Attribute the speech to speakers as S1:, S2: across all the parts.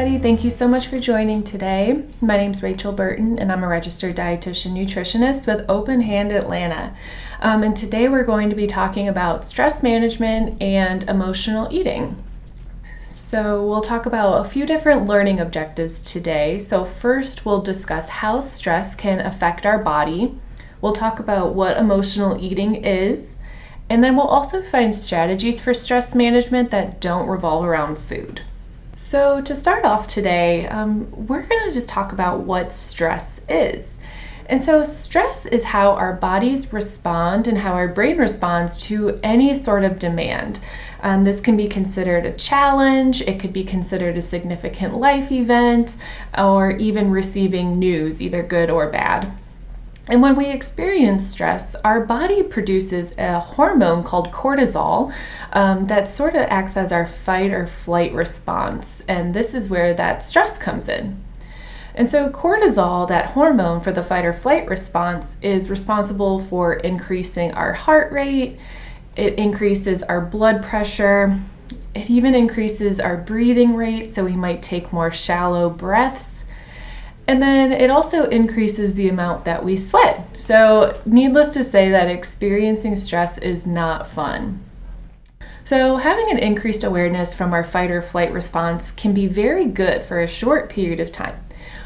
S1: everybody. Thank you so much for joining today. My name is Rachel Burton, and I'm a registered dietitian nutritionist with Open Hand Atlanta. And today we're going to be talking about stress management and emotional eating. So we'll talk about a few different learning objectives today. So first, we'll discuss how stress can affect our body. We'll talk about what emotional eating is. And then we'll also find strategies for stress management that don't revolve around food. So to start off today, we're going to just talk about what stress is. And so stress is how our bodies respond and how our brain responds to any sort of demand. This can be considered a challenge, it could be considered a significant life event, or even receiving news, either good or bad. And when we experience stress, our body produces a hormone called cortisol that sort of acts as our fight or flight response. And this is where that stress comes in. And so cortisol, that hormone for the fight or flight response, is responsible for increasing our heart rate. It increases our blood pressure. It even increases our breathing rate, so we might take more shallow breaths. And then it also increases the amount that we sweat. So needless to say that experiencing stress is not fun. So having an increased awareness from our fight or flight response can be very good for a short period of time.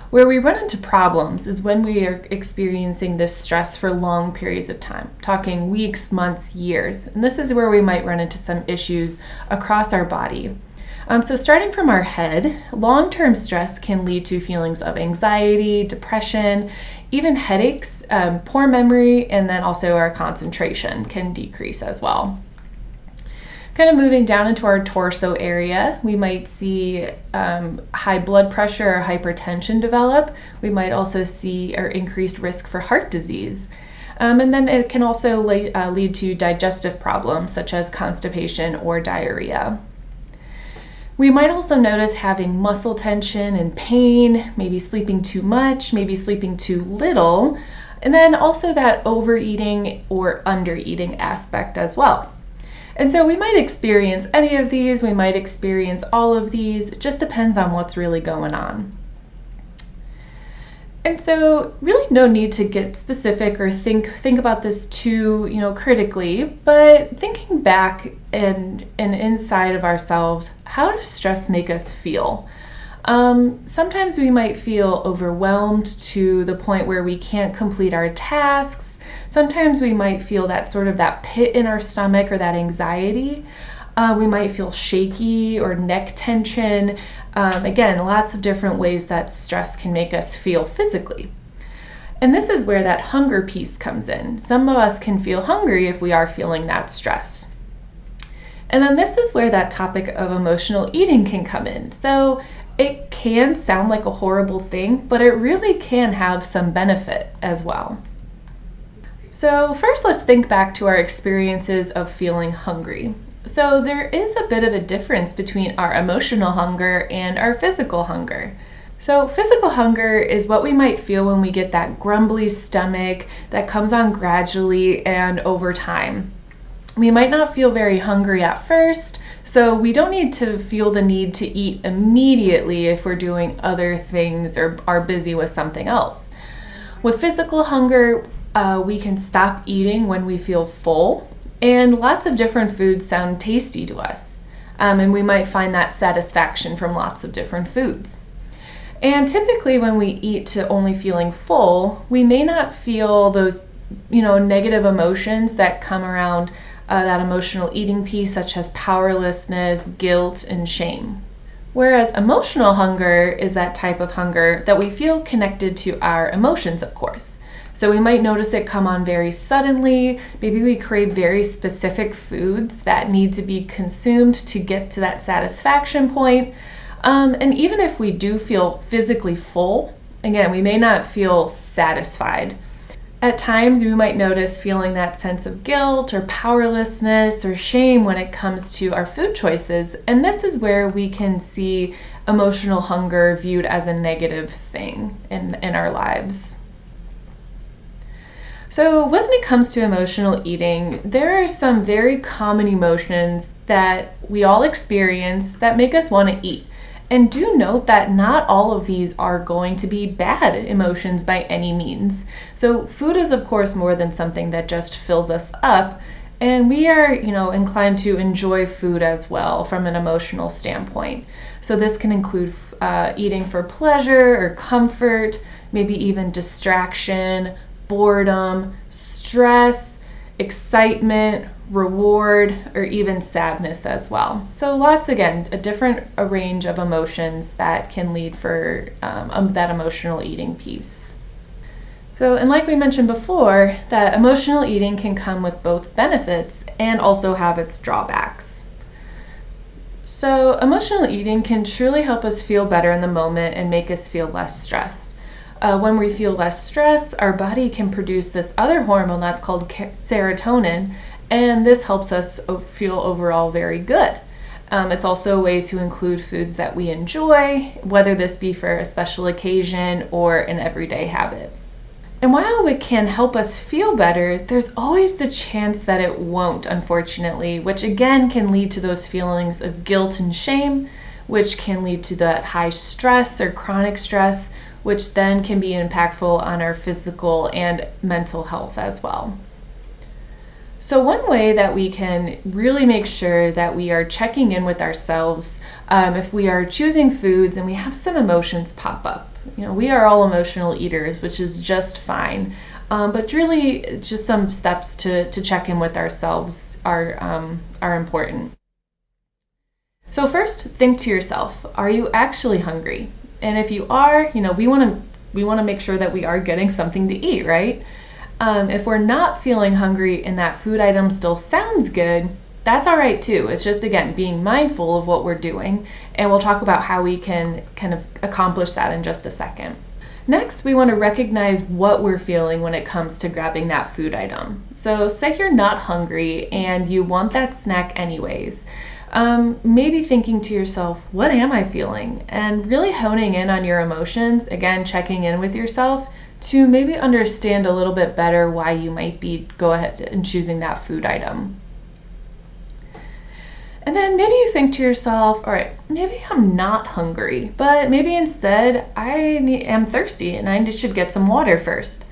S1: Where we run into problems is when we are experiencing this stress for long periods of time, talking weeks, months, years. And this is where we might run into some issues across our body. So starting from our head, long-term stress can lead to feelings of anxiety, depression, even headaches, poor memory, and then also our concentration can decrease as well. Kind of moving down into our torso area, we might see high blood pressure or hypertension develop. We might also see our increased risk for heart disease. And then it can also lead to digestive problems such as constipation or diarrhea. We might also notice having muscle tension and pain, maybe sleeping too much, maybe sleeping too little, and then also that overeating or undereating aspect as well. And so we might experience any of these, we might experience all of these, it just depends on what's really going on. And so really no need to get specific or think about this too, critically, but thinking back and inside of ourselves, how does stress make us feel? Sometimes we might feel overwhelmed to the point where we can't complete our tasks. Sometimes we might feel that pit in our stomach or that anxiety. We might feel shaky or neck tension. Again, lots of different ways that stress can make us feel physically. And this is where that hunger piece comes in. Some of us can feel hungry if we are feeling that stress. And then this is where that topic of emotional eating can come in. So it can sound like a horrible thing, but it really can have some benefit as well. So first, let's think back to our experiences of feeling hungry. So there is a bit of a difference between our emotional hunger and our physical hunger. So physical hunger is what we might feel when we get that grumbly stomach that comes on gradually and over time. We might not feel very hungry at first, so we don't need to feel the need to eat immediately if we're doing other things or are busy with something else. With physical hunger, we can stop eating when we feel full. And lots of different foods sound tasty to us, and we might find that satisfaction from lots of different foods. And typically when we eat to only feeling full, we may not feel those, negative emotions that come around that emotional eating piece, such as powerlessness, guilt, and shame. Whereas emotional hunger is that type of hunger that we feel connected to our emotions, of course. So we might notice it come on very suddenly. Maybe we crave very specific foods that need to be consumed to get to that satisfaction point. And even if we do feel physically full, again, we may not feel satisfied. At times, we might notice feeling that sense of guilt or powerlessness or shame when it comes to our food choices. And this is where we can see emotional hunger viewed as a negative thing in our lives. So when it comes to emotional eating, there are some very common emotions that we all experience that make us want to eat. And do note that not all of these are going to be bad emotions by any means. So food is of course more than something that just fills us up. And we are, inclined to enjoy food as well from an emotional standpoint. So this can include eating for pleasure or comfort, maybe even distraction, boredom, stress, excitement, reward, or even sadness as well. So lots, again, a range of emotions that can lead for that emotional eating piece. So, and like we mentioned before, that emotional eating can come with both benefits and also have its drawbacks. So, emotional eating can truly help us feel better in the moment and make us feel less stressed. When we feel less stress, our body can produce this other hormone that's called serotonin, and this helps us feel overall very good. It's also a way to include foods that we enjoy, whether this be for a special occasion or an everyday habit. And while it can help us feel better, there's always the chance that it won't, unfortunately, which again can lead to those feelings of guilt and shame, which can lead to that high stress or chronic stress, which then can be impactful on our physical and mental health as well. So one way that we can really make sure that we are checking in with ourselves if we are choosing foods and we have some emotions pop up. We are all emotional eaters, which is just fine. But really, just some steps to check in with ourselves are important. So first, think to yourself, are you actually hungry? And if you are, we want to make sure that we are getting something to eat, right? If we're not feeling hungry and that food item still sounds good, that's all right too. It's just, again, being mindful of what we're doing, and we'll talk about how we can kind of accomplish that in just a second. Next, we want to recognize what we're feeling when it comes to grabbing that food item. So say you're not hungry and you want that snack anyways. Maybe thinking to yourself, what am I feeling? And really honing in on your emotions, again, checking in with yourself to maybe understand a little bit better why you might be go ahead and choosing that food item. And then maybe you think to yourself, all right, maybe I'm not hungry, but maybe instead I am thirsty and I should get some water first.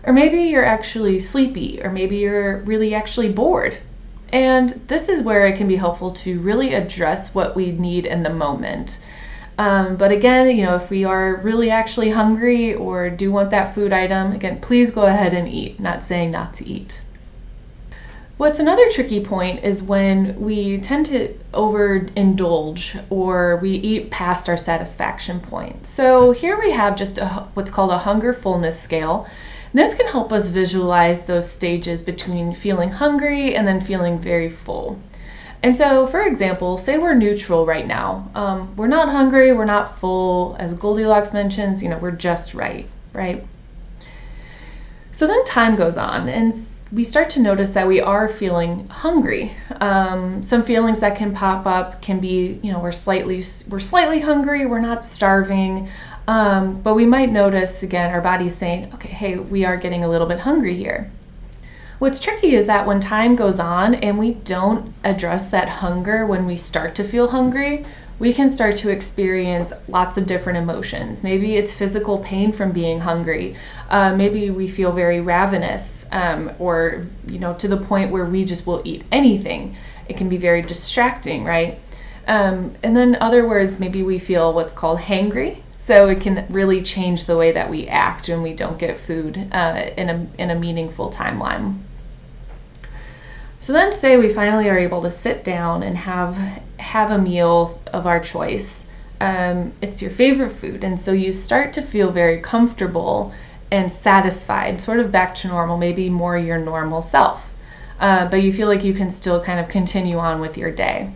S1: Or maybe you're actually sleepy, or maybe you're really actually bored. And this is where it can be helpful to really address what we need in the moment. But again, if we are really actually hungry or do want that food item, again, please go ahead and eat, not saying not to eat. What's another tricky point is when we tend to overindulge or we eat past our satisfaction point. So here we have just what's called a hunger fullness scale. This can help us visualize those stages between feeling hungry and then feeling very full. And so, for example, say we're neutral right now. We're not hungry, we're not full. As Goldilocks mentions, we're just right? So then time goes on and we start to notice that we are feeling hungry. Some feelings that can pop up can be, we're slightly hungry, we're not starving, but we might notice, again, our body's saying, okay, hey, we are getting a little bit hungry here. What's tricky is that when time goes on and we don't address that hunger when we start to feel hungry, we can start to experience lots of different emotions. Maybe it's physical pain from being hungry. Maybe we feel very ravenous, or to the point where we just will eat anything. It can be very distracting, right? And then other words, maybe we feel what's called hangry. So it can really change the way that we act when we don't get food in a meaningful timeline. So then say we finally are able to sit down and have a meal of our choice. It's your favorite food, and so you start to feel very comfortable and satisfied, sort of back to normal, maybe more your normal self. But you feel like you can still kind of continue on with your day.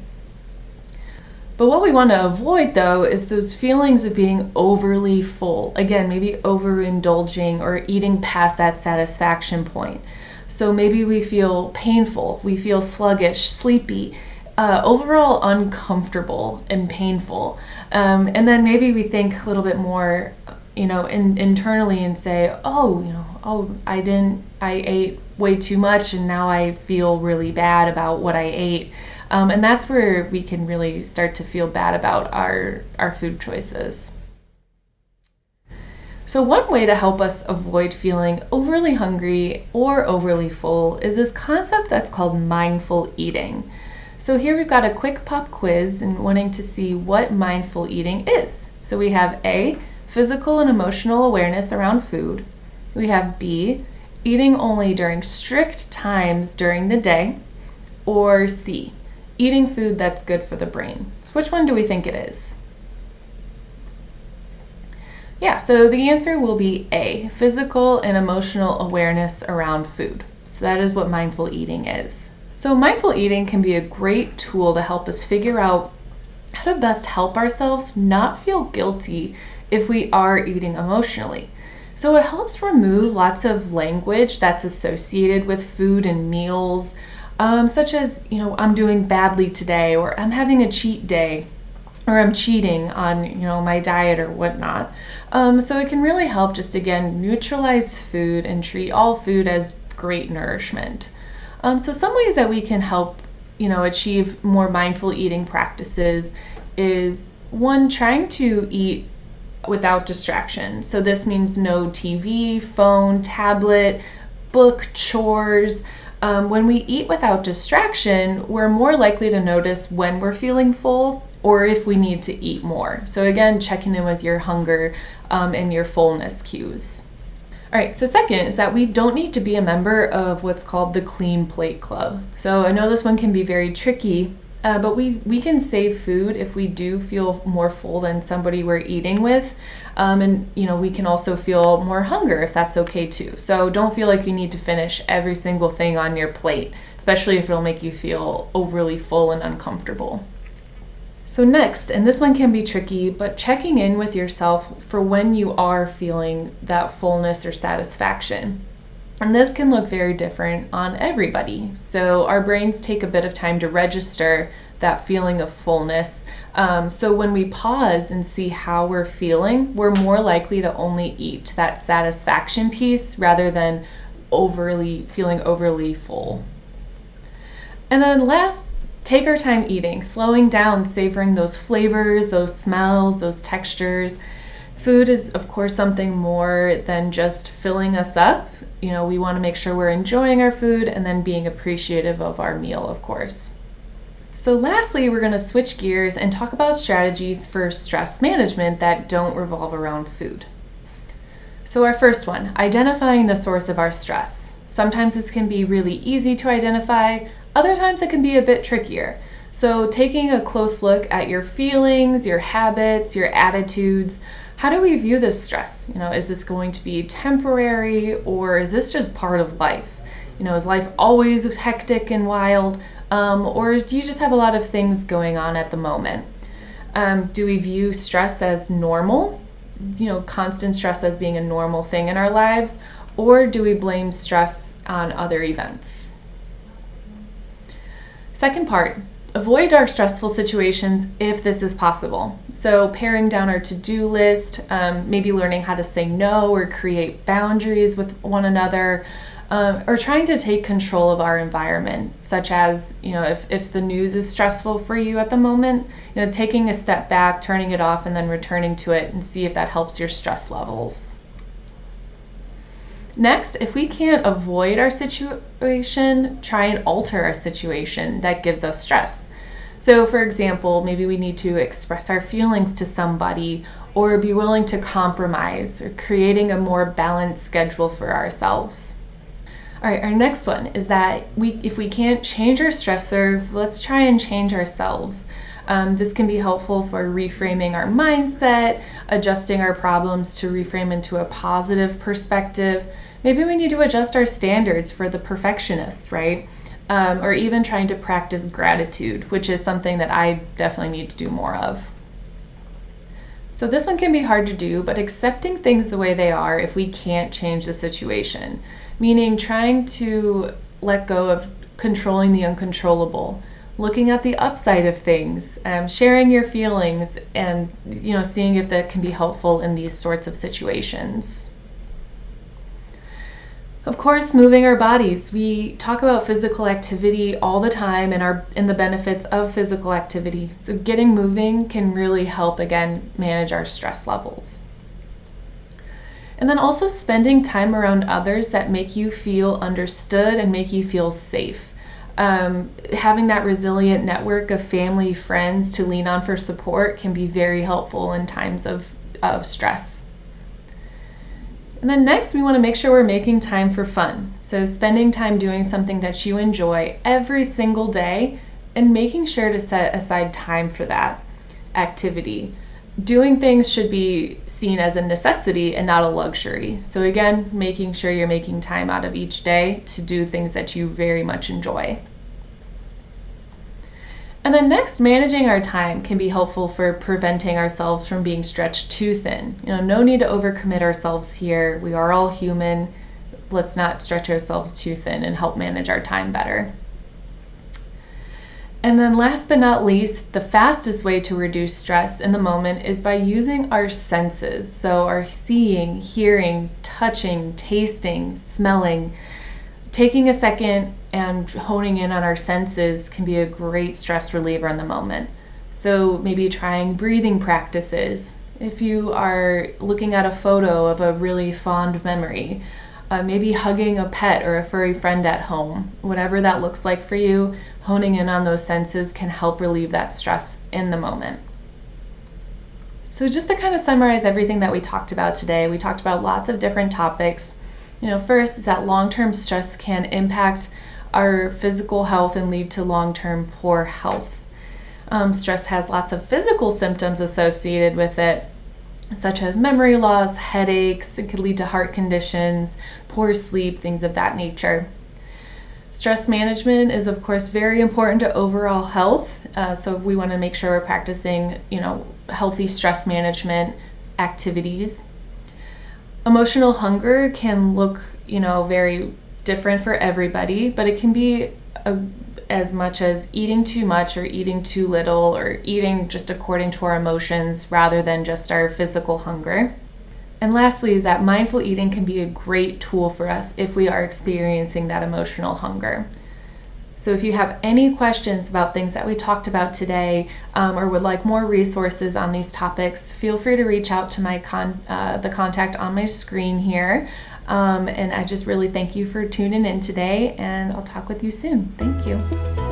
S1: But what we want to avoid, though, is those feelings of being overly full. Again, maybe overindulging or eating past that satisfaction point. So maybe we feel painful, we feel sluggish, sleepy, overall uncomfortable and painful. And then maybe we think a little bit more, internally and say, I ate way too much and now I feel really bad about what I ate. And that's where we can really start to feel bad about our food choices. So one way to help us avoid feeling overly hungry or overly full is this concept that's called mindful eating. So here we've got a quick pop quiz and wanting to see what mindful eating is. So we have A, physical and emotional awareness around food. We have B, eating only during strict times during the day. Or C, eating food that's good for the brain. So which one do we think it is? Yeah, so the answer will be A, physical and emotional awareness around food. So that is what mindful eating is. So mindful eating can be a great tool to help us figure out how to best help ourselves not feel guilty if we are eating emotionally. So it helps remove lots of language that's associated with food and meals, such as, I'm doing badly today, or I'm having a cheat day, or I'm cheating on, my diet or whatnot. So it can really help just, again, neutralize food and treat all food as great nourishment. So some ways that we can help, achieve more mindful eating practices is one, trying to eat without distraction. So this means no TV, phone, tablet, book, chores. When we eat without distraction, we're more likely to notice when we're feeling full or if we need to eat more. So again, checking in with your hunger and your fullness cues. All right, so second is that we don't need to be a member of what's called the Clean Plate Club. So I know this one can be very tricky, but we can save food if we do feel more full than somebody we're eating with. And we can also feel more hunger if that's okay too. So don't feel like you need to finish every single thing on your plate, especially if it'll make you feel overly full and uncomfortable. So next, and this one can be tricky, but checking in with yourself for when you are feeling that fullness or satisfaction. And this can look very different on everybody. So our brains take a bit of time to register that feeling of fullness. So when we pause and see how we're feeling, we're more likely to only eat that satisfaction piece rather than feeling overly full. And then last, take our time eating, slowing down, savoring those flavors, those smells, those textures. Food is, of course, something more than just filling us up. We want to make sure we're enjoying our food and then being appreciative of our meal, of course. So lastly, we're going to switch gears and talk about strategies for stress management that don't revolve around food. So our first one, identifying the source of our stress. Sometimes this can be really easy to identify. Other times it can be a bit trickier. So taking a close look at your feelings, your habits, your attitudes. How do we view this stress? Is this going to be temporary or is this just part of life? Is life always hectic and wild? Or do you just have a lot of things going on at the moment? Do we view stress as normal? Constant stress as being a normal thing in our lives? Or do we blame stress on other events? Second part, avoid our stressful situations if this is possible. So paring down our to-do list, maybe learning how to say no or create boundaries with one another, or trying to take control of our environment, such as, if the news is stressful for you at the moment, taking a step back, turning it off, and then returning to it and see if that helps your stress levels. Next, if we can't avoid our situation, try and alter our situation that gives us stress. So for example, maybe we need to express our feelings to somebody or be willing to compromise or creating a more balanced schedule for ourselves. All right, our next one is that if we can't change our stressor, let's try and change ourselves. This can be helpful for reframing our mindset, adjusting our problems to reframe into a positive perspective. Maybe we need to adjust our standards for the perfectionists, right? Or even trying to practice gratitude, which is something that I definitely need to do more of. So this one can be hard to do, but accepting things the way they are if we can't change the situation, meaning trying to let go of controlling the uncontrollable, looking at the upside of things, sharing your feelings, and seeing if that can be helpful in these sorts of situations. Of course, moving our bodies. We talk about physical activity all the time and the benefits of physical activity. So getting moving can really help, again, manage our stress levels. And then also spending time around others that make you feel understood and make you feel safe. Having that resilient network of family, friends to lean on for support can be very helpful in times of stress. And then next, we want to make sure we're making time for fun. So spending time doing something that you enjoy every single day and making sure to set aside time for that activity. Doing things should be seen as a necessity and not a luxury. So again, making sure you're making time out of each day to do things that you very much enjoy. And then next, managing our time can be helpful for preventing ourselves from being stretched too thin. No need to overcommit ourselves here. We are all human. Let's not stretch ourselves too thin and help manage our time better. And then last but not least, the fastest way to reduce stress in the moment is by using our senses. So our seeing, hearing, touching, tasting, smelling. Taking a second and honing in on our senses can be a great stress reliever in the moment. So maybe trying breathing practices. If you are looking at a photo of a really fond memory, maybe hugging a pet or a furry friend at home, whatever that looks like for you, honing in on those senses can help relieve that stress in the moment. So just to kind of summarize everything that we talked about today, we talked about lots of different topics. First is that long-term stress can impact our physical health and lead to long-term poor health. Stress has lots of physical symptoms associated with it, such as memory loss, headaches. It could lead to heart conditions, poor sleep, things of that nature. Stress management is, of course, very important to overall health. So we want to make sure we're practicing, healthy stress management activities. Emotional hunger can look, very different for everybody, but it can be as much as eating too much or eating too little or eating just according to our emotions rather than just our physical hunger. And lastly is that mindful eating can be a great tool for us if we are experiencing that emotional hunger. So if you have any questions about things that we talked about today or would like more resources on these topics, feel free to reach out to the contact on my screen here. And I just really thank you for tuning in today, and I'll talk with you soon. Thank you.